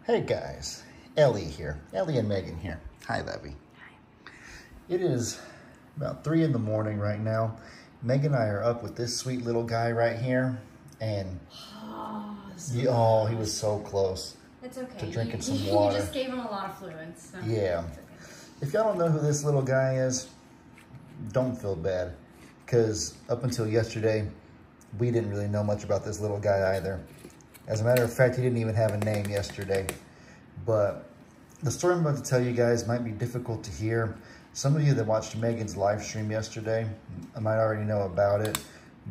Hey guys, Ellie here. Ellie and Megan here. Hi, Levy. Hi. It is about 3 in the morning right now. Megan and I are up with this sweet little guy right here, and he was so close. It's okay. To drinking some water. You just gave him a lot of fluids. So yeah. it's okay. If y'all don't know who this little guy is, don't feel bad, because up until yesterday, we didn't really know much about this little guy either. As a matter of fact, he didn't even have a name yesterday. But the story I'm about to tell you guys might be difficult to hear. Some of you that watched Megan's live stream yesterday might already know about it.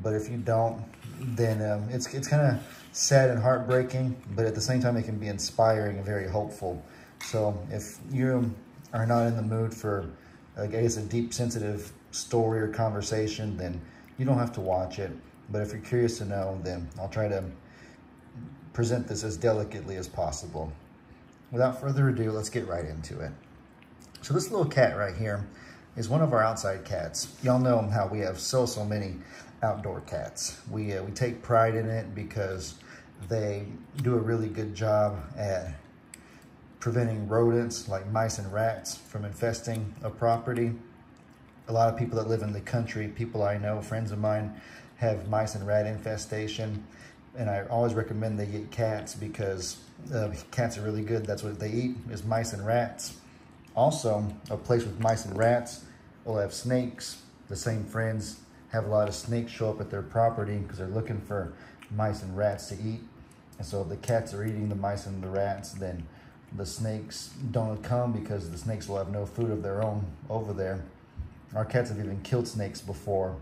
But if you don't, then it's kind of sad and heartbreaking. But at the same time, it can be inspiring and very hopeful. So if you are not in the mood for, I guess, a deep, sensitive story or conversation, then you don't have to watch it. But if you're curious to know, then I'll try to present this as delicately as possible. Without further ado, let's get right into it. So this little cat right here is one of our outside cats. Y'all know how we have so many outdoor cats. We take pride in it because they do a really good job at preventing rodents like mice and rats from infesting a property. A lot of people that live in the country, people I know, friends of mine, have mice and rat infestation. And I always recommend they get cats because cats are really good. That's what they eat, is mice and rats. Also, a place with mice and rats will have snakes. The same friends have a lot of snakes show up at their property because they're looking for mice and rats to eat. And so if the cats are eating the mice and the rats, then the snakes don't come because the snakes will have no food of their own over there. Our cats have even killed snakes before.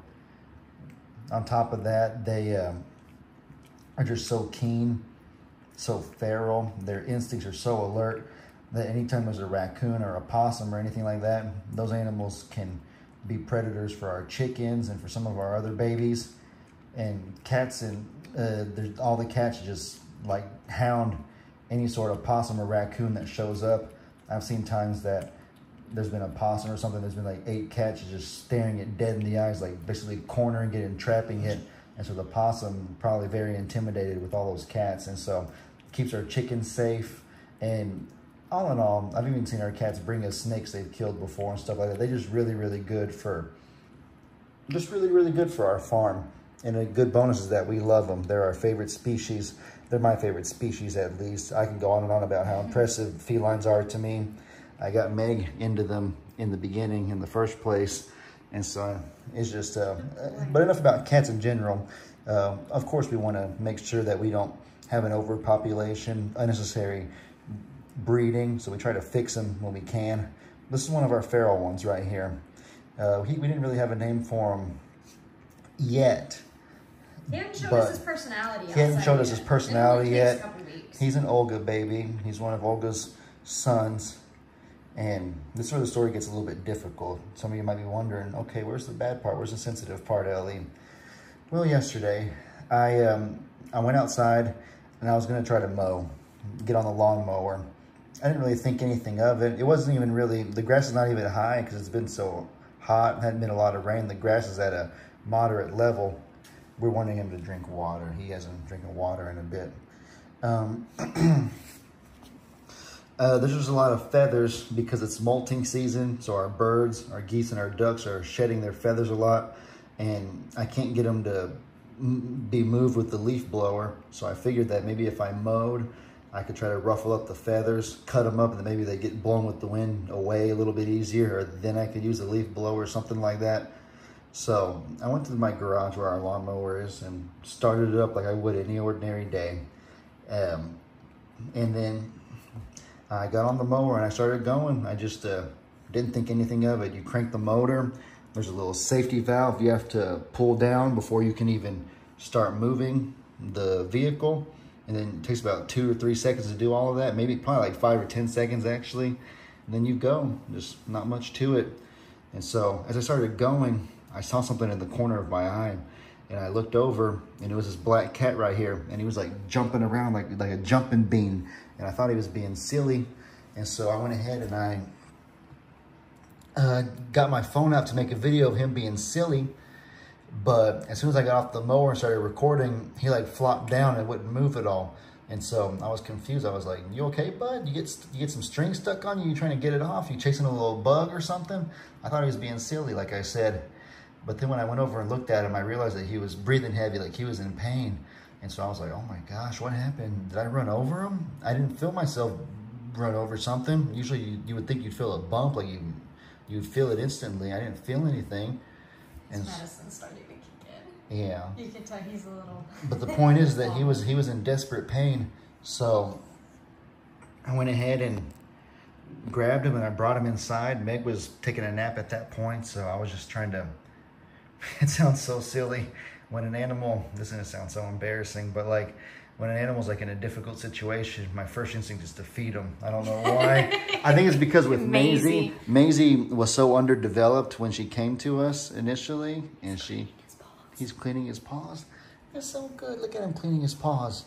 On top of that, they are just so keen, so feral. Their instincts are so alert that anytime there's a raccoon or a possum or anything like that, those animals can be predators for our chickens and for some of our other babies. And cats and all the cats just like hound any sort of possum or raccoon that shows up. I've seen times that there's been a possum or something, there's been like 8 cats just staring it dead in the eyes, like basically cornering it and trapping it. And so the possum probably very intimidated with all those cats. And so it keeps our chickens safe. And all in all, I've even seen our cats bring us snakes they've killed before and stuff like that. They're just really good for, really good for our farm. And a good bonus is that we love them. They're our favorite species. They're my favorite species, at least. I can go on and on about how impressive felines are to me. I got Meg into them in the beginning, in the first place. And so it's just, but enough about cats in general. Of course, we want to make sure that we don't have an overpopulation, unnecessary breeding. So we try to fix them when we can. This is one of our feral ones right here. We didn't really have a name for him yet. He hadn't showed us his personality. He hadn't showed us his personality yet. A couple weeks. He's an Olga baby. He's one of Olga's sons. And this is where the story gets a little bit difficult. Some of you might be wondering, okay, where's the bad part? Where's the sensitive part, Ellie? Well, yesterday, I went outside and I was going to try to get on the lawnmower. I didn't really think anything of it. It wasn't even really, the grass is not even high because it's been so hot. Hadn't been a lot of rain. The grass is at a moderate level. We're wanting him to drink water. He hasn't drinking water in a bit. There's just a lot of feathers because it's molting season. So our birds, our geese and our ducks are shedding their feathers a lot. And I can't get them to be moved with the leaf blower. So I figured that maybe if I mowed, I could try to ruffle up the feathers, cut them up, and then maybe they get blown with the wind away a little bit easier. Or then I could use a leaf blower or something like that. So I went to my garage where our lawnmower is and started it up like I would any ordinary day. And then I got on the mower and I started going. I just didn't think anything of it. You crank the motor. There's a little safety valve you have to pull down before you can even start moving the vehicle. And then it takes about 2 or 3 seconds to do all of that. Maybe probably like 5 or 10 seconds actually. And then you go, just not much to it. And so as I started going, I saw something in the corner of my eye. And I looked over and it was this black cat right here. And he was like jumping around like a jumping bean. And I thought he was being silly. And so I went ahead and I got my phone out to make a video of him being silly. But as soon as I got off the mower and started recording, he like flopped down and wouldn't move at all. And so I was confused. I was like, you okay, bud? You get some string stuck on you? You trying to get it off? You chasing a little bug or something? I thought he was being silly, like I said. But then when I went over and looked at him, I realized that he was breathing heavy, like he was in pain. And so I was like, oh my gosh, what happened? Did I run over him? I didn't feel myself run over something. Usually you would think you'd feel a bump, like you'd feel it instantly. I didn't feel anything. His medicine started to kick in. Yeah. You can tell he's a little... But the point is that he was in desperate pain. So I went ahead and grabbed him and I brought him inside. Meg was taking a nap at that point, so I was just trying to... It sounds so silly when an animal... This is going to sound so embarrassing, but like when an animal's like in a difficult situation, my first instinct is to feed them. I don't know why. I think it's because with Maisie was so underdeveloped when she came to us initially, and he's cleaning his paws. That's so good. Look at him cleaning his paws.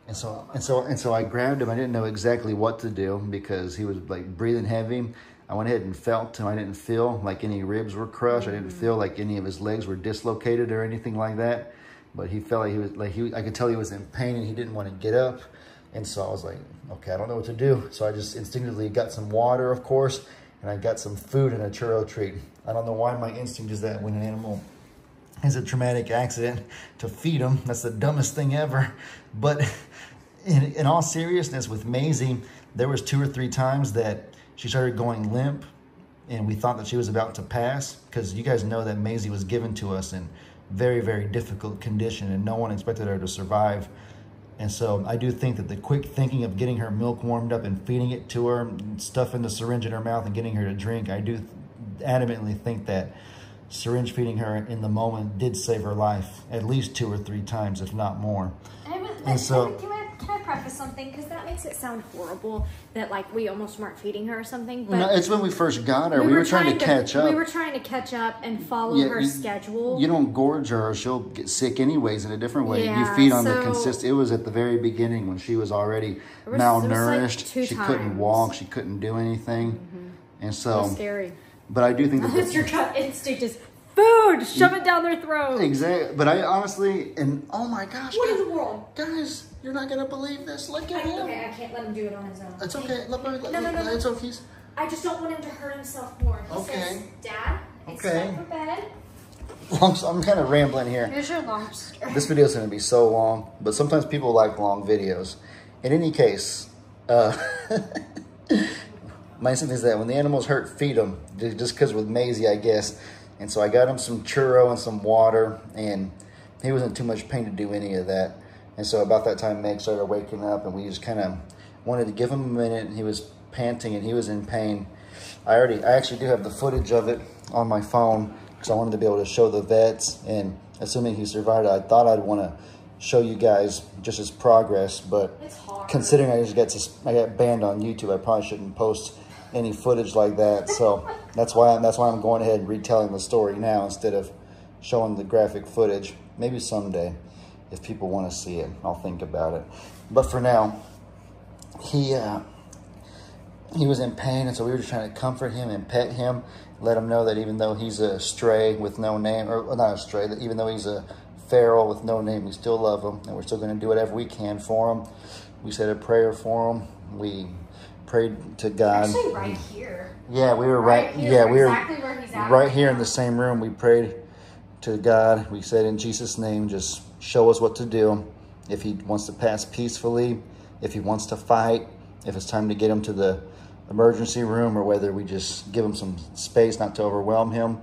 And so I grabbed him. I didn't know exactly what to do because he was like breathing heavy. I went ahead and felt him. I didn't feel like any ribs were crushed. I didn't feel like any of his legs were dislocated or anything like that. But he felt like I could tell he was in pain and he didn't want to get up. And so I was like, okay, I don't know what to do. So I just instinctively got some water, of course, and I got some food and a churro treat. I don't know why my instinct is that when an animal has a traumatic accident, to feed them. That's the dumbest thing ever. But in all seriousness, with Maisie, there was 2 or 3 times that she started going limp and we thought that she was about to pass, because you guys know that Maisie was given to us in very, very difficult condition and no one expected her to survive. And so I do think that the quick thinking of getting her milk warmed up and feeding it to her, stuffing the syringe in her mouth and getting her to drink, I do adamantly think that syringe feeding her in the moment did save her life at least 2 or 3 times, if not more. And so, can I preface something? Because that makes it sound horrible that like we almost weren't feeding her or something. But no, it's when we first got her. We were trying to catch up. We were trying to catch up and follow her schedule. You don't gorge her or she'll get sick anyways in a different way. Yeah, you feed on the consistent. It was at the very beginning when she was already malnourished. Like she couldn't walk. She couldn't do anything. And so... It was scary. But I do think that... Your gut instinct is... Food! Shove it down their throat! Exactly. But I honestly... And oh my gosh. What in the world? Guys, you're not going to believe this. Look at him. Okay, I can't let him do it on his own. It's okay. No. It's okay. I just don't want him to hurt himself more. He says, Dad, it's time for bed. I'm kind of rambling here. Here's your lobster. This video is going to be so long, but sometimes people like long videos. In any case, my instinct is that when the animals hurt, feed them. Just because with Maisie, I guess. And so I got him some churro and some water, and he wasn't in too much pain to do any of that. And so about that time, Meg started waking up, and we just kind of wanted to give him a minute. He was panting, and he was in pain. I actually do have the footage of it on my phone because I wanted to be able to show the vets. And assuming he survived, I thought I'd want to show you guys just his progress. But considering I got banned on YouTube, I probably shouldn't post any footage like that. So that's why I'm going ahead and retelling the story now instead of showing the graphic footage. Maybe someday, if people want to see it, I'll think about it. But for now, he was in pain, and so we were just trying to comfort him and pet him, let him know that even though he's a stray with no name, or not a stray, that even though he's a feral with no name, we still love him, and we're still going to do whatever we can for him. We said a prayer for him. We prayed to God. Actually, right here. Yeah, we were right here. Yeah, we were exactly where he's at right here in the same room. We prayed to God. We said, in Jesus' name, just show us what to do. If he wants to pass peacefully, if he wants to fight, if it's time to get him to the emergency room, or whether we just give him some space not to overwhelm him.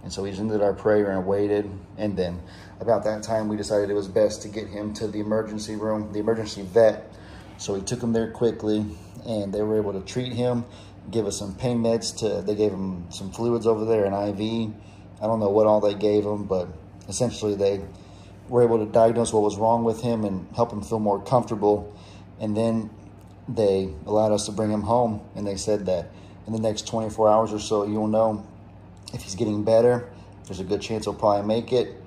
And so we just ended our prayer and waited. And then about that time, we decided it was best to get him to the emergency room, the emergency vet. So we took him there quickly, and they were able to treat him, give us some pain meds. They gave him some fluids over there, an IV. I don't know what all they gave him, but essentially they were able to diagnose what was wrong with him and help him feel more comfortable. And then they allowed us to bring him home, and they said that in the next 24 hours or so, you'll know if he's getting better. There's a good chance he'll probably make it.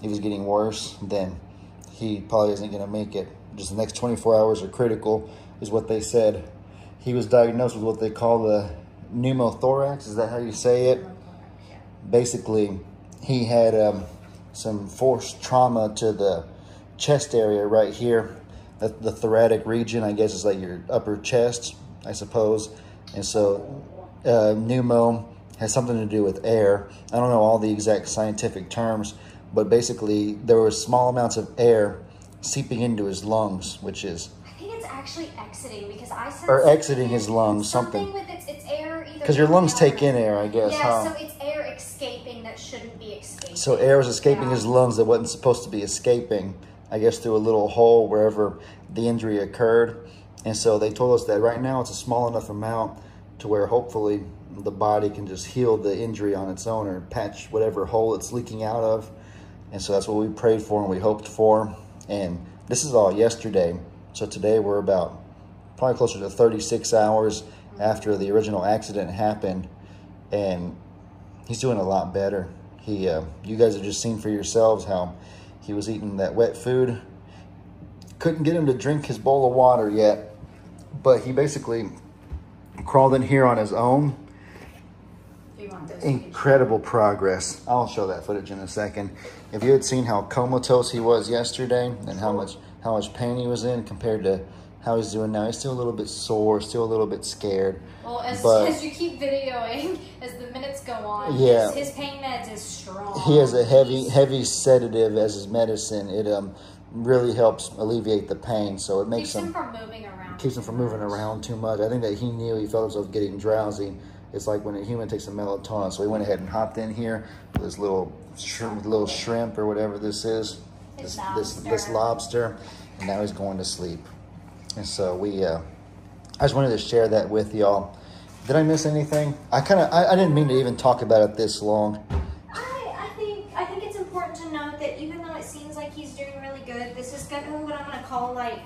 If he's getting worse, then he probably isn't going to make it. Just the next 24 hours are critical, is what they said. He was diagnosed with what they call the pneumothorax. Is that how you say it? Basically, he had some forced trauma to chest area right here. The thoracic region, I guess, is like your upper chest, I suppose. And so pneumo has something to do with air. I don't know all the exact scientific terms, but basically there were small amounts of air seeping into his lungs, which is... I think it's actually exiting, because I said... Or exiting his lungs, something. With it's air either... Because your lungs take in air, I guess, yeah, so it's air escaping that shouldn't be escaping. So air was escaping his lungs that wasn't supposed to be escaping, I guess, through a little hole wherever the injury occurred. And so they told us that right now it's a small enough amount to where hopefully the body can just heal the injury on its own or patch whatever hole it's leaking out of. And so that's what we prayed for and we hoped for. And this is all yesterday. So today we're about probably closer to 36 hours after the original accident happened. And he's doing a lot better. You guys have just seen for yourselves how he was eating that wet food. Couldn't get him to drink his bowl of water yet, but he basically crawled in here on his own. Incredible progress. I'll show that footage in a second. If you had seen how comatose he was yesterday and how much pain he was in compared to how he's doing now, he's still a little bit sore, still a little bit scared. Well, as you keep videoing, as the minutes go on, yeah, his pain meds is strong. He has a heavy sedative as his medicine. It really helps alleviate the pain, so it makes him from moving around. Keeps him from moving around too much. I think that he knew he felt himself getting drowsy. It's like when a human takes a melatonin. So he went ahead and hopped in here with this little shrimp or whatever this is, this lobster, and now he's going to sleep. And so I just wanted to share that with y'all. Did I miss anything? I didn't mean to even talk about it this long. I think it's important to note that even though it seems like he's doing really good, this is what I'm going to call like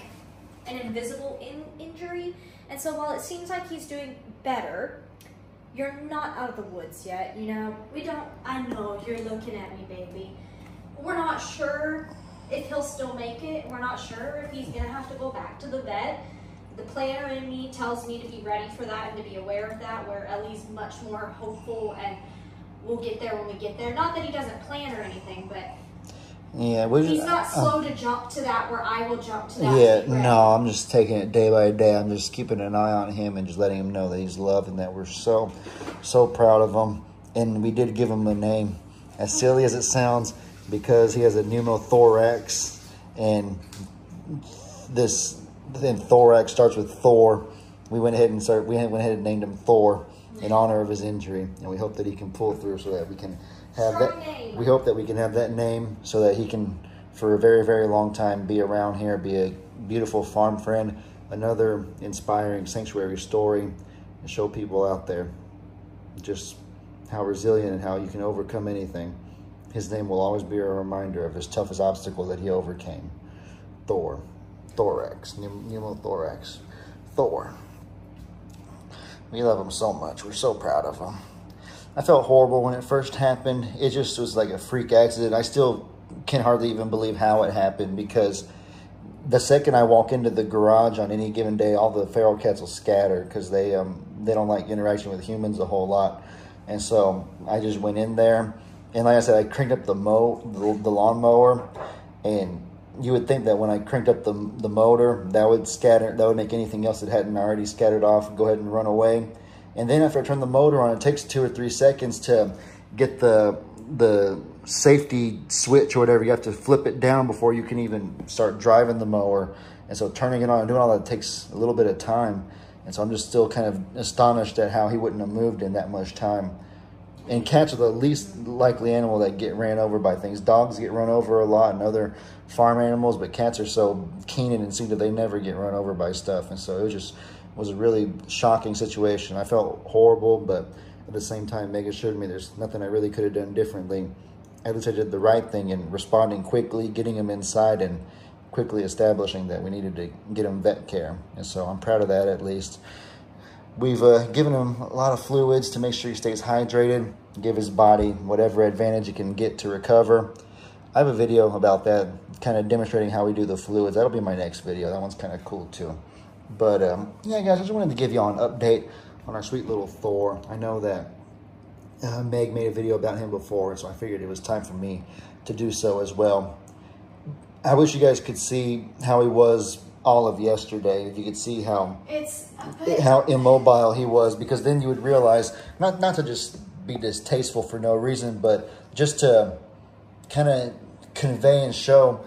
an invisible injury. And so while it seems like he's doing better, you're not out of the woods yet, you know? I know, you're looking at me, baby. We're not sure if he'll still make it. We're not sure if he's gonna have to go back to the vet. The planner in me tells me to be ready for that and to be aware of that. Where Ellie's much more hopeful and we'll get there when we get there. Not that he doesn't plan or anything, but yeah, he's not slow to jump to that where I will jump to that. Yeah, no, I'm just taking it day by day. I'm just keeping an eye on him and just letting him know that he's loved and that we're so proud of him. And we did give him a name, as silly as it sounds, because he has a pneumothorax, and thorax starts with Thor. We went ahead and named him Thor in honor of his injury, and we hope that he can pull through so that we can have that. We hope that we can have that name so that he can, for a very, very long time, be around here, be a beautiful farm friend, another inspiring sanctuary story, and show people out there just how resilient and how you can overcome anything. His name will always be a reminder of his toughest obstacle that he overcame. Thor. Thorax. Pneumothorax. Thor. We love him so much. We're so proud of him. I felt horrible when it first happened. It just was like a freak accident. I still can hardly even believe how it happened, because the second I walk into the garage on any given day, all the feral cats will scatter because they don't like interaction with humans a whole lot. And so I just went in there, and like I said, I cranked up the lawnmower, and you would think that when I cranked up the motor, that would make anything else that hadn't already scattered off go ahead and run away. And then after I turn the motor on, it takes 2 or 3 seconds to get the safety switch or whatever. You have to flip it down before you can even start driving the mower. And so turning it on and doing all that takes a little bit of time. And so I'm just still kind of astonished at how he wouldn't have moved in that much time. And cats are the least likely animal that get ran over by things. Dogs get run over a lot and other farm animals, but cats are so keen and instinctive they never get run over by stuff. And so it was a really shocking situation. I felt horrible, but at the same time, Meg assured me there's nothing I really could have done differently. At least I did the right thing in responding quickly, getting him inside, and quickly establishing that we needed to get him vet care. And so I'm proud of that, at least. We've given him a lot of fluids to make sure he stays hydrated, give his body whatever advantage it can get to recover. I have a video about that, kind of demonstrating how we do the fluids. That'll be my next video. That one's kind of cool too. But yeah, guys, I just wanted to give y'all an update on our sweet little Thor. I know that Meg made a video about him before, so I figured it was time for me to do so as well. I wish you guys could see how he was all of yesterday. If you could see how immobile he was, because then you would realize, not to just be distasteful for no reason, but just to kind of convey and show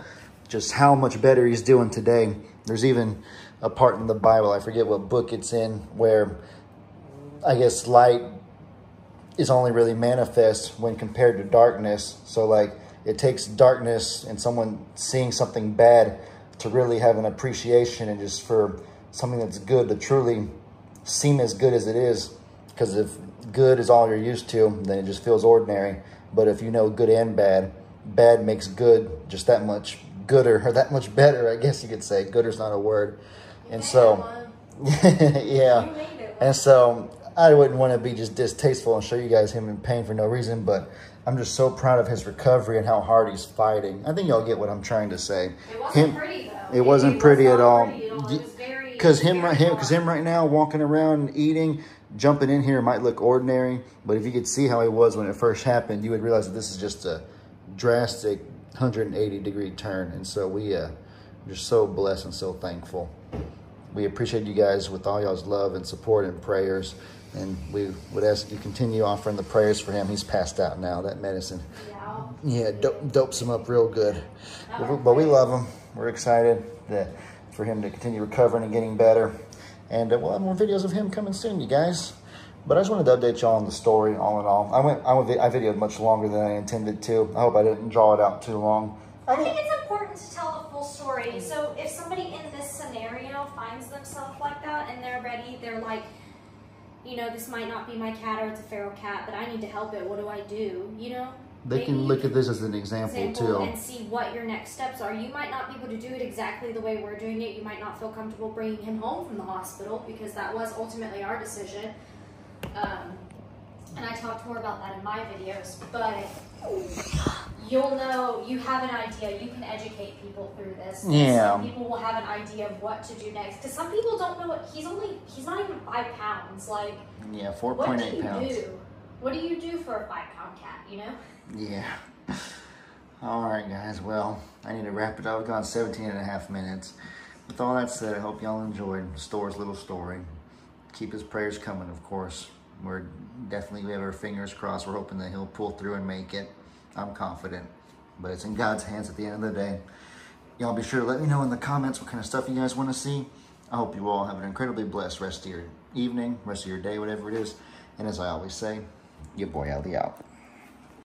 just how much better he's doing today. There's even a part in the Bible, I forget what book it's in, where I guess light is only really manifest when compared to darkness. So like it takes darkness and someone seeing something bad to really have an appreciation, and just for something that's good to truly seem as good as it is. Because if good is all you're used to, then it just feels ordinary. But if you know good and bad, bad makes good just that much gooder, or that much better, I guess you could say. Gooder's not a word. And so, yeah. And so I wouldn't want to be just distasteful and show you guys him in pain for no reason, but I'm just so proud of his recovery and how hard he's fighting. I think y'all get what I'm trying to say. It wasn't pretty, though. It wasn't pretty at all. Because him right now walking around and eating, jumping in here might look ordinary, but if you could see how he was when it first happened, you would realize that this is just a drastic 180-degree turn. And so we're just so blessed and so thankful. We appreciate you guys with all y'all's love and support and prayers. And we would ask you continue offering the prayers for him. He's passed out now. That medicine, dopes him up real good. But we love him. We're excited for him to continue recovering and getting better. And we'll have more videos of him coming soon, you guys. But I just wanted to update y'all on the story, all in all. I videoed much longer than I intended to. I hope I didn't draw it out too long. I think it's important to tell the full story. So if somebody in this scenario finds themselves like that and they're ready, they're like, you know, this might not be my cat or it's a feral cat, but I need to help it. What do I do? You know? They can look at this as an example too. And see what your next steps are. You might not be able to do it exactly the way we're doing it. You might not feel comfortable bringing him home from the hospital, because that was ultimately our decision. And I talked more about that in my videos, but you'll know, you have an idea. You can educate people through this. Yeah. Some people will have an idea of what to do next. Because some people don't know what, he's not even 5 pounds. Like, yeah, 4.8 pounds. What do you do for a 5-pound cat, you know? Yeah. All right, guys. Well, I need to wrap it up. We've gone 17.5 minutes. With all that said, I hope y'all enjoyed Thor's little story. Keep his prayers coming, of course. We have our fingers crossed. We're hoping that he'll pull through and make it. I'm confident. But it's in God's hands at the end of the day. Y'all be sure to let me know in the comments what kind of stuff you guys want to see. I hope you all have an incredibly blessed rest of your evening, rest of your day, whatever it is. And as I always say, your boy Aldi out.